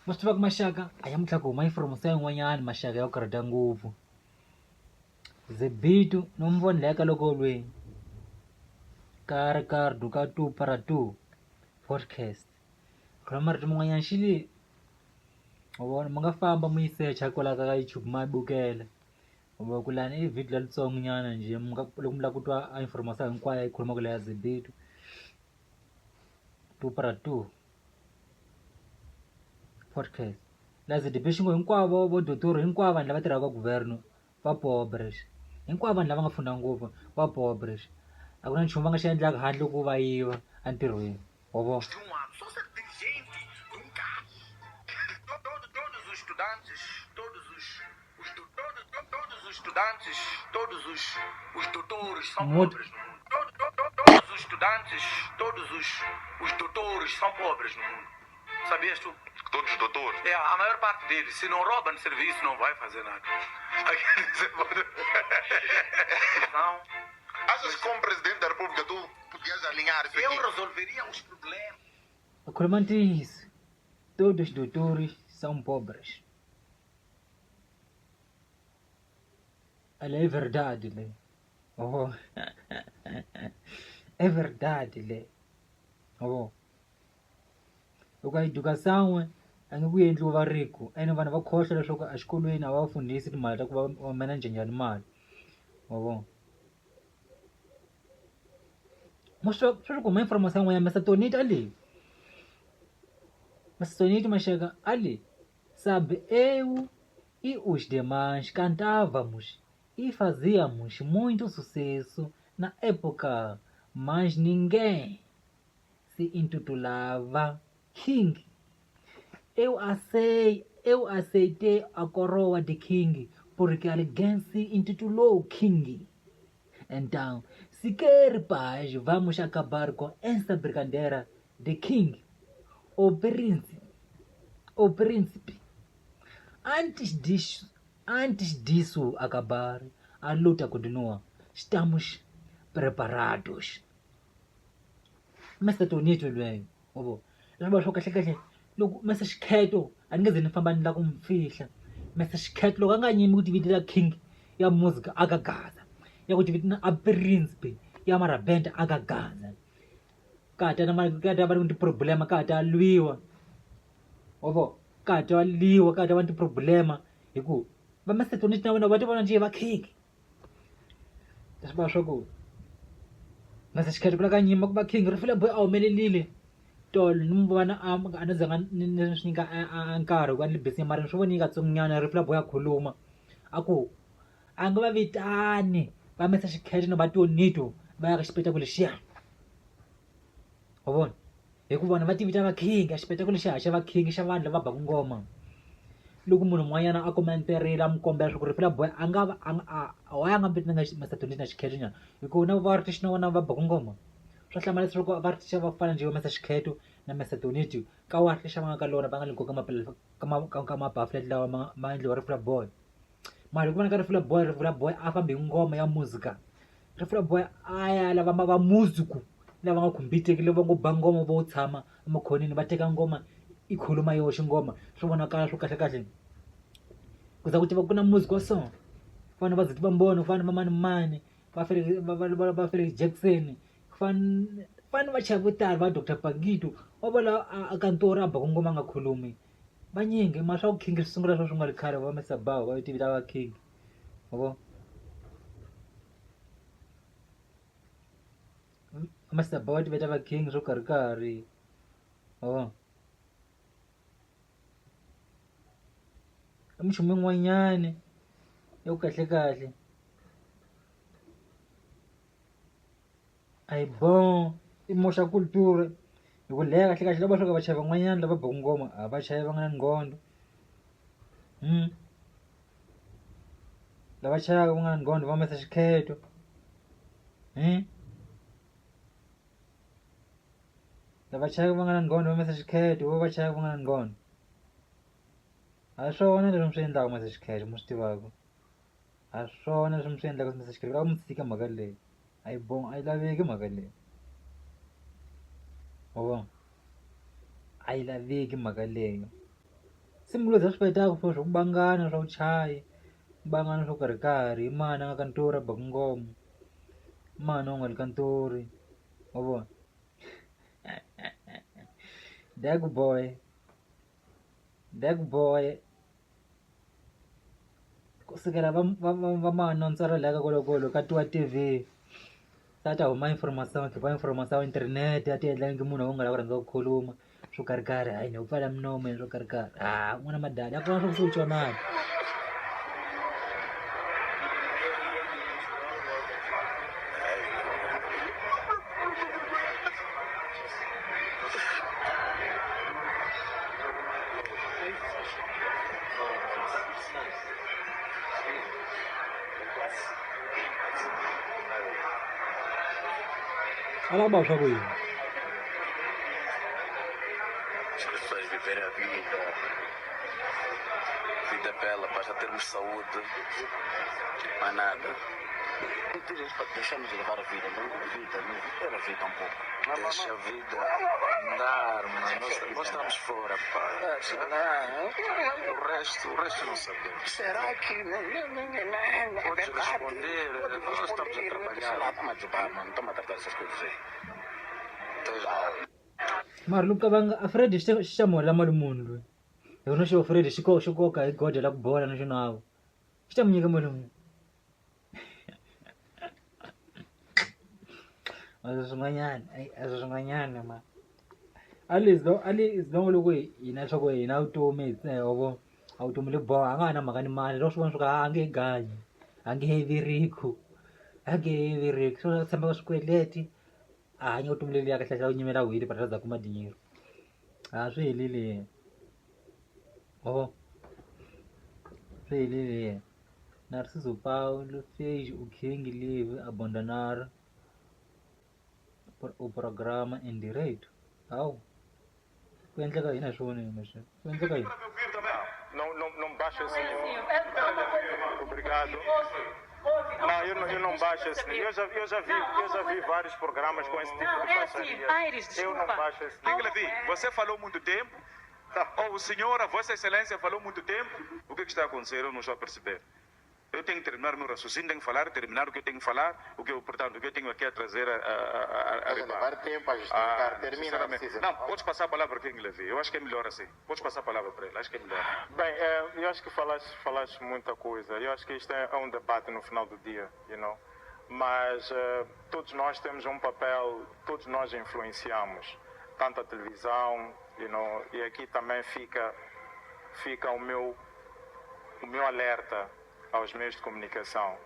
ma swi tiva ku maxaka a ya mutlha ku huma information yin'wanyana maxaka ya ku karhata ngopfu Zebitu no mi vona laya ka loko lweni ka Ricardo ka 2 para 2 podcast khona marito man'wanyana xile u vona mi nga famba mi yi search kwala ka YouTube ma bukela u vona ku lani i video litsongo nyana njhe mi nga loko mi lava ku twa a information hinkwayo yi khulumaka leya Zebitu 2 para 2 podcast la ZDP xingo hinkwavo vo dotori hinkwavo vanhu lava tirhaka governo va pobres hinkwavo vanhu lava nga funda ngopfu va pobres a ku na nchumu va nga xi endlaka handle ko va yiva entirhweni wa vona Sou ser dirigente de um carro. Todos os estudantes, todos os estudantes, todos os doutores são pobres no mundo. Todos os estudantes, todos os doutores são pobres no mundo. Sabias tu? Todos os doutores? É, a maior parte deles, se não roubam serviço, não vai fazer nada. Não. Achas que como presidente da República tu podias alinhar isso aqui? Eu resolveria os problemas. a Cromante isso todos os doutores são pobres ela é verdade né oh é verdade né oh loko a educação a nge ku endliwa va riku ene vanhu va khohlwa leswaku a xikolweni a va fundhisi timali ta ku va manage njhani mali wa vona sweswi kuma information n'wanyana masatoniti ali masatoniti maxaka ali sabe eu e os demais cantávamos e fazíamos muito sucesso na época mas ninguém se intitulava King. Eu aceitei a coroa de King porque alguém se intitulou King. Então, se quer paz, vamos acabar com essa brincadeira de King, o príncipe. Antes disso acabar, a luta continua. Estamos preparados. Mas tá bonito, velho. Loko va swo kahle loko mase xikheto a ni nge ze ni famba ni la ku mi fihla mase xikheto loko a nga nyimi ku tivitela king ya music aka gaza ya ku tivitana a príncipe ya marabenda aka gaza ka ta va ni tiproblema ka ta lwiwa ovo ka ta liwa ka ta va ni tiproblema hi ku va masetoniti na vona va ti vona njhe va king leswi va swa ku mase xikheto ku la ka nyima ku va king ri file boy a humelelile tolo ni mi vona a ni zanga ni swi nyika nkarhi ku a ni libesi mara ni swi voni katsongonyana ri fila boya khuluma a ku a nga va vitani va mesa xikheto no va tonito va ya ka xipetakulu lexiya wa vona hi ku vona va tivita va king a xipetakulu lexiya xa va king xa vanhu lava baku ngoma loko munhu un'wanyana a kuma nterile a mi kombela swa ku ri fila boy a nga va why a nga vitananga masatoniti na xikheto nyana hikuva na va ritishi na vona va baku ngoma swa hlamala leswaku va ritishi va fana njhe va mesa xikheto na masatoniti ka wa ritishi va nga ka lona va nga loko ka mabafulet lawa ma endliwa rifula boy mara hi ku vona ka rifula boy a fambi hi ngoma ya muzika rifula boy a ya lava va muziku lava nga khumbitekile va ngo ba ngoma vo tshama emakhoneni va teka ngoma i khuluma yoxe ngoma swi vonakala swo kahle kahle ku za ku tiva ku na muzika wa so fana va ziti va mbona ku fana va mani va Felix Jackson ku fana va chava vo tala va Dr Pagito wa vola a kantori a baku ngoma nga khulumi vanyingi ma swa ku king swi sungula swa swi nga ri khale va Mesabao va tivita va king vo Mesabao va tivita va king swo karhi vo minchumu yin'wanyani yo kahle a hi bon i moxa culture hi ku leha kahle lava swo ka vachayi van'wanyana lava baku ngoma a vachayi va nga na nghondo lava chayaka va nga na nghondo va mesa xikheto lava chayaka va nga na nghondo va mesa xikheto vo va chayaka va nga na nghondo a swona leswi mi swi endlaka mesa xikheto mi swi tivaka a swona leswi mi swi endlaka mesa xikheto lava mi tshika mhaka leyi a yi bon a yi laveki mhaka leyi wa vona a yi laveki mhaka leyo simbolo leswi a swi fayitaka for swa ku bangana swa vuchayi bangana swo karhi imani a nga kantori a baku ngoma mani a nga li kantori wa vona Dag boy kusukela va mani ntswalo laka kolokolo ka tiwa TV sa ta huma information khipa information internet ya ti endla ngi munhu a nga lava ku rhandza ku khuluma swo karhi hayi ni u pfala minomo swo karhi n'wana madala a ku na swo tsonana Olha lá o bagulho. As pessoas viverem a vida. Vida bela, basta termos saúde. Mais nada. Deixamos de levar a vida, não vida, não viver a vida um pouco. Deixa a vida andar, mano. Nós estamos fora, pá. O resto não sabemos. Será que Podes responder, nós estamos a trabalhar. Toma a tratar essas coisas aí. Mara loko vanga a Fred xi xa mola mali munhu loyi hi vona xo Fred xi koka hi goda la ku bola na xinawu xi ta mu nyika mali munhu a swi swin'wanyana ma ali is long loko hina swa ku hina vutomi hovo a vutomi le boha a nga ha na mhaka ni mali loko swi vona swi ku a nge ganyi a nge viriku swo tshemba ka swikweleti a hanya vutomi leliya kahle hlaya u nyimela wili but za kuma dinheiro a swi helile swi helile Narciso Paulo fez o King Livre abandonar o programa em direito au ku endleka yini a swi voni meswi ku endleka yini Não baixa esse nível. Obrigado. Não, eu não baixo esse nível. Eu já vi vários programas com esse tipo de baixaria. Aires, Eu não desculpa. baixo esse King nível. Levi, você falou muito tempo. Ou o senhor, a Vossa Excelência, falou muito tempo. O que está a acontecer? Eu não estou a perceber. Eu tenho que terminar o meu raciocínio, tenho que falar, terminar o que eu tenho que falar, portanto, o que eu tenho aqui a trazer a Vai levar tempo a justificar. Termina, sinceramente. Narciso. Não, podes passar a palavra para King Levi. Eu acho que é melhor assim. Podes passar a palavra para ele, acho que é melhor. Bem, eu acho que falaste muita coisa. Eu acho que isto é um debate no final do dia, Mas todos nós temos um papel, todos nós influenciamos, tanto a televisão, e aqui também fica o meu alerta aos meios de comunicação.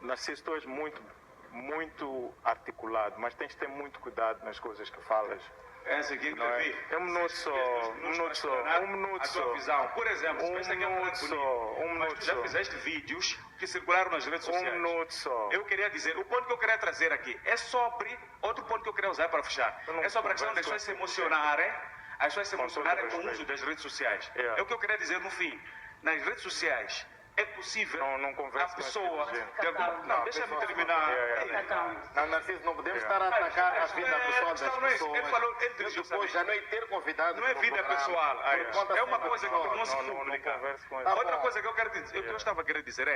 Narciso, tu és muito articulado, mas tens de ter muito cuidado nas coisas que falas. É assim, King Levi. Um minuto só. A sua visão. Por exemplo, se pensa que é um bonito, mas tu já fizeste vídeos que circularam nas redes sociais. Um minuto só. Eu queria dizer, o ponto que eu queria trazer aqui é sobre, outro ponto que eu queria usar para fechar, é sobre a questão das pessoas se emocionarem, com o uso das redes sociais. Yeah. É o que eu queria dizer no fim. Nas redes sociais, é possível Não converso a com esse pessoa... tipo de gente. de algum- Não, deixa-me terminar. Não, Narciso, não podemos estar a atacar a vida pessoal das Não, não é isso. pessoas. Ele falou, ele dirigiu Depois já não é ter convidado. Não é no vida programa. pessoal. Por conta É uma sempre coisa que pessoal. não se Não publica. converso com Tá Outra bom. coisa que eu quero dizer, o que eu estava a querer dizer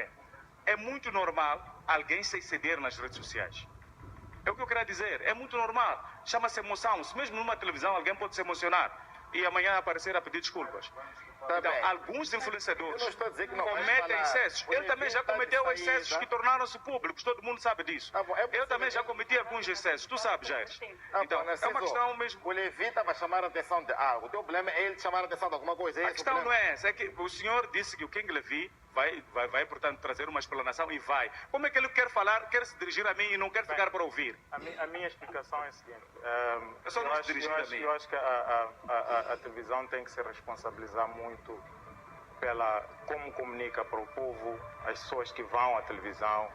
é muito normal alguém se exceder nas redes sociais. É o que eu queria dizer, é muito normal. Chama-se emoção. Se mesmo numa televisão alguém pode se emocionar e amanhã aparecer a pedir desculpas. Tá Então, bem. alguns influenciadores Eu não estou a dizer que não vais cometem falar. excessos. O Ele também já evento cometeu está de excessos saída. que tornaram-se públicos, todo mundo sabe disso. Tá bom, é Eu possível também já que- cometi alguns excessos, tu sabes, Jair. Então, é Narciso, uma questão mesmo. O Levi estava a chamar a atenção de o teu problema é ele chamar a atenção de alguma coisa. A questão não é essa, é que o senhor disse que o King Levi vai, portanto, trazer uma explanação e vai. Como é que ele quer falar, quer se dirigir a mim e não quer ficar para ouvir? A minha explicação é a seguinte. Eu só não se dirigir a mim. Eu acho que a televisão tem que se responsabilizar muito pela como comunica para o povo, as pessoas que vão à televisão.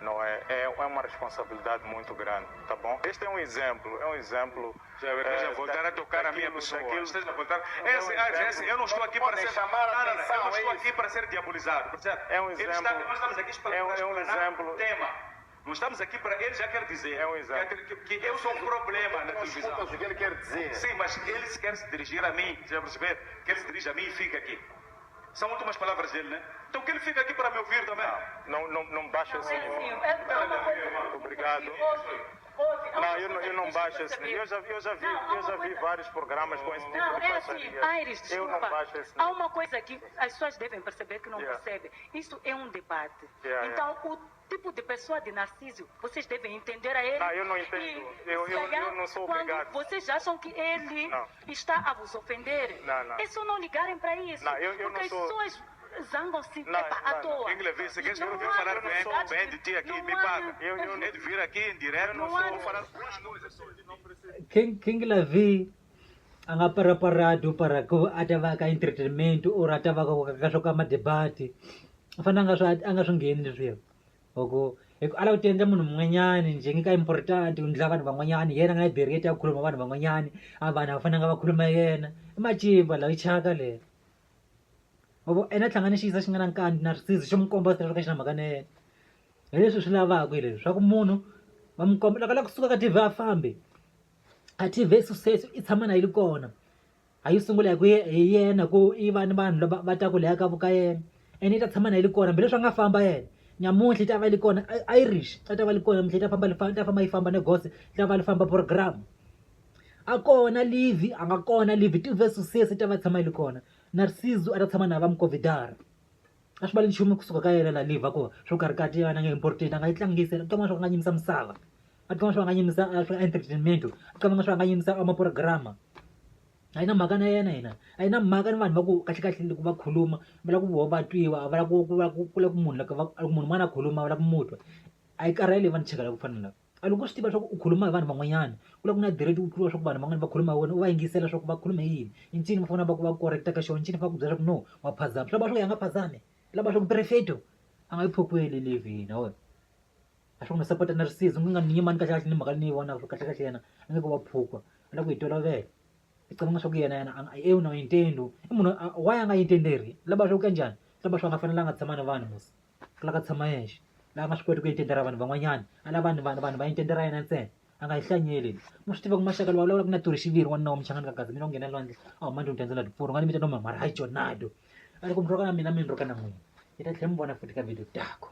Não é? É uma responsabilidade muito grande, tá bom? Este é um exemplo. Já voltar a tocar a minha pessoa. Esteja a voltar. Eu não estou aqui para Podem ser. chamar a Não, atenção, eu não estou é aqui para ser diabolizado. Percebe? É um exemplo. Nós estamos aqui para É um explanar exemplo. o tema. Não estamos aqui para... Ele já quer dizer É um exato. que eu sou um problema na televisão. Escuta o que ele quer dizer. Sim, mas ele se quer se dirigir a mim, já perceber? Que ele se dirige a mim e fica aqui. São últimas palavras dele, né? Então que ele fica aqui para me ouvir também. Não baixa esse nível. É uma coisa. Obrigado. Não, eu não baixo esse nível. Eu já vi vários programas com esse tipo Não, de é assim, baixaria. Aires, Eu não desculpa. baixo esse Há nível. uma coisa que as pessoas devem perceber que não Yeah. percebem. Isso é um debate. Yeah, Então, o tipo de pessoa de Narciso, vocês devem entender a ele. Eu não entendo. E, Eu se calhar, não sou quando obrigado. vocês acham que ele Não. está a vos ofender, Não. é só não ligarem para isso. Não, eu não porque sou- as pessoas zangam-se Não, à não. toa. King Levi, se queres Não vir há falar necessidade bem de ti aqui, não me há- paga. Eu É de vir aqui em direto, Não não há- sou falar... King Levi a nga preparado para ku a ta va ka entertainment or a ta va ka swo ka madebate u fanele a nga swi ngheni leswiya loko a lava ku ti endla munhu mun'wanyani njhe ka important ku ndla vanhu van'wanyani yena a nga direct ya ku khuluma vanhu van'wanyani a vanhu a fanele va khuluma yena i macimba lawa i chaka leyo loko ena a hlanganixisa xi nga na nkani Narciso xo n'wi komba leswaku xi na mhaka na yena hi leswi swi lavaka hi leswi swa ku munhu va n'wi komba loko a lava kusuka ka TV a fambi a TV success i tshama na yi ri kona a yi sungula hi yena ku i va ni vanhu lava va ta ku leha ka vuka yena ene yi ta tshama na yi ri kona hambileswi a nga famba yena nyamuntlha yi ta va yi ri kona Irish a ta va yi ri kona mihla yi ta famba yi famba na gosi yi ta va yi famba program a kona livi a nga kona livi TV success yi ta va yi tshama yi ri kona Narciso a ta tshama na va mukovidara a swi vali nchumu kusuka ka yena la live a ko swo karhi kati yana nge important a nga yi tlangisela ku toma swo ka nga nyimisa misava a toma swo ka nga nyimisa swa entertainment a toma swo ka nga nyimisa amaprograma a yi na mhaka na yena hina a yi na mhaka ni vanhu va ku kahlekahle loko va khuluma va lava ku voho va twiwa va lava ku la ku munhu loko munhu un'wana a khuluma va lava ku mutwa a yi karhali va ni chekela ku fana lava a loko u swi tiva swa ku u khuluma hi vanhu van'wanyana ku la ku na direct ku twiwa swa ku vanhu van'wana va khuluma hi wena u va yingisela swa ku va khulume yini i ncini va fanele va ku va correcta ka xona ncini va ku byela swa ku no wa phazama swi lava swa ku ya nga phazami lava swa ku prefeto a nga yi phokweli levi hina wena a swa ku ni support Narciso ku nga ni yimani kahle kahle ni mhaka ni yi vonaka kahle kahle yena a nge ko va phukwa a lava ku yi tolovela ngicabanga swa ku yena ewu na yintendo i munhu why a nga yintenderi lava swa ku kanjani lava swa nga fanelanga tshama na vanhu musi ku la ka tshama yexe laha nga swi koti ku yintendera vanhu van'wanyana a lava vanhu va yintendera yena ntsena a nga yi hlanyeli mo swi tiva ku maxaka lowa vulavula ku na tori xiviri wanuna wa muchangani ka gaza mina u nghena lwandle a huma ndi undyandza na tipfuro nga ni vita no mara hayi jonado a loko mi roka na mina mi ni roka na n'wina hi ta tlhela mi vona futhi ka video tako